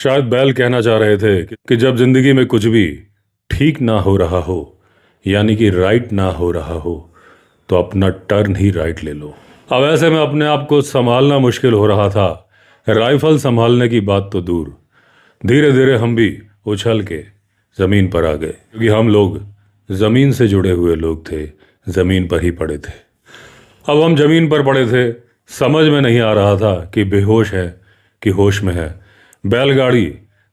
शायद बैल कहना चाह रहे थे कि जब जिंदगी में कुछ भी ठीक ना हो रहा हो, यानी कि राइट ना हो रहा हो, तो अपना टर्न ही राइट ले लो। अब ऐसे में अपने आप को संभालना मुश्किल हो रहा था। राइफल संभालने की बात तो दूर, धीरे धीरे हम भी उछल के जमीन पर आ गए, क्योंकि हम लोग जमीन से जुड़े हुए लोग थे, जमीन पर ही पड़े थे। अब हम जमीन पर पड़े थे, समझ में नहीं आ रहा था कि बेहोश है कि होश में है। बैलगाड़ी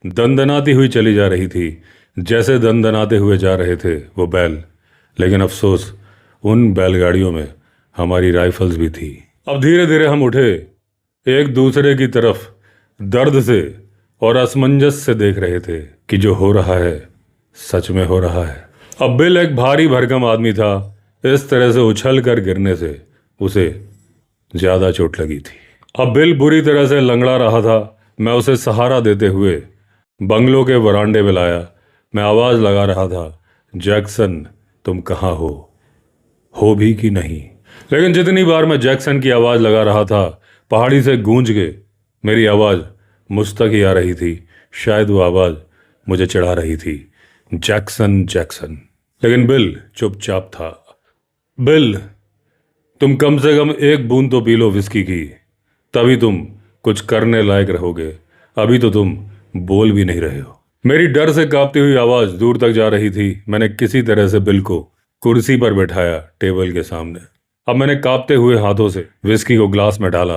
दंदनाती हुई चली जा रही थी, जैसे दंदनाते हुए जा रहे थे वो बैल। लेकिन अफसोस, उन बैलगाड़ियों में हमारी राइफल्स भी थी। अब धीरे धीरे हम उठे, एक दूसरे की तरफ दर्द से और असमंजस से देख रहे थे कि जो हो रहा है सच में हो रहा है। अब बिल एक भारी भरकम आदमी था, इस तरह से उछल कर गिरने से उसे ज्यादा चोट लगी थी। अब बिल बुरी तरह से लंगड़ा रहा था। मैं उसे सहारा देते हुए बंगलों के वरांडे में लाया। मैं आवाज लगा रहा था, जैक्सन तुम कहाँ हो भी कि नहीं। लेकिन जितनी बार मैं जैक्सन की आवाज लगा रहा था, पहाड़ी से गूंज के मेरी आवाज मुझ तक ही आ रही थी। शायद वो आवाज मुझे चिढ़ा रही थी, जैक्सन जैक्सन। लेकिन बिल चुपचाप था। बिल, तुम कम से कम एक बूंद तो पी लो विस्की की, तभी तुम कुछ करने लायक रहोगे। अभी तो तुम बोल भी नहीं रहे हो। मेरी डर से कांपती हुई आवाज दूर तक जा रही थी। मैंने किसी तरह से बिल को कुर्सी पर बैठाया, टेबल के सामने। अब मैंने कांपते हुए हाथों से विस्की को ग्लास में डाला।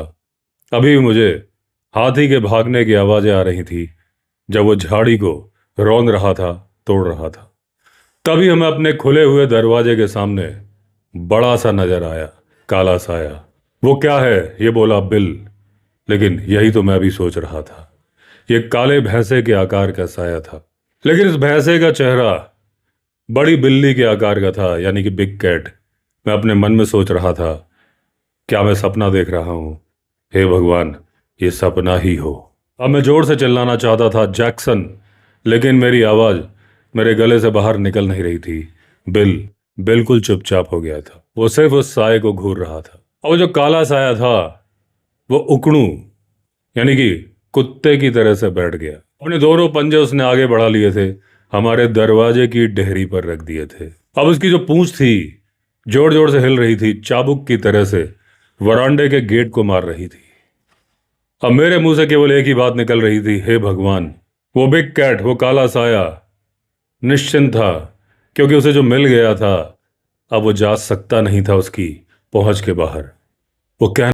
अभी भी मुझे हाथी के भागने की आवाजें आ रही थी, जब वो झाड़ी को रौंद रहा था, तोड़ रहा था। तभी हमें अपने खुले हुए दरवाजे के सामने बड़ा सा नजर आया, काला साया। वो क्या है, ये बोला बिल। लेकिन यही तो मैं भी सोच रहा था। ये काले भैंसे के आकार का साया था, लेकिन इस भैंसे का चेहरा बड़ी बिल्ली के आकार का था, यानी कि बिग कैट। मैं अपने मन में सोच रहा था, क्या मैं सपना देख रहा हूं? हे भगवान, ये सपना ही हो। अब मैं जोर से चिल्लाना चाहता था, जैक्सन, लेकिन मेरी आवाज मेरे गले से बाहर निकल नहीं रही थी। बिल बिल्कुल चुपचाप हो गया था। वो सिर्फ उस साये को घूर रहा था। और वो जो काला साया था, वो उकड़ू, यानी कि कुत्ते की तरह से बैठ गया। अपने दोनों पंजे उसने आगे बढ़ा लिए थे, हमारे दरवाजे की डेहरी पर रख दिए थे। अब उसकी जो पूंछ थी, जोर जोर से हिल रही थी, चाबुक की तरह से वरांडे के गेट को मार रही थी। अब मेरे मुंह से केवल एक ही बात निकल रही थी, हे भगवान। वो बिग कैट, वो काला साया निश्चिंत था, क्योंकि उसे जो मिल गया था अब वो जा सकता नहीं था उसकी पहुंच के बाहर। वो कह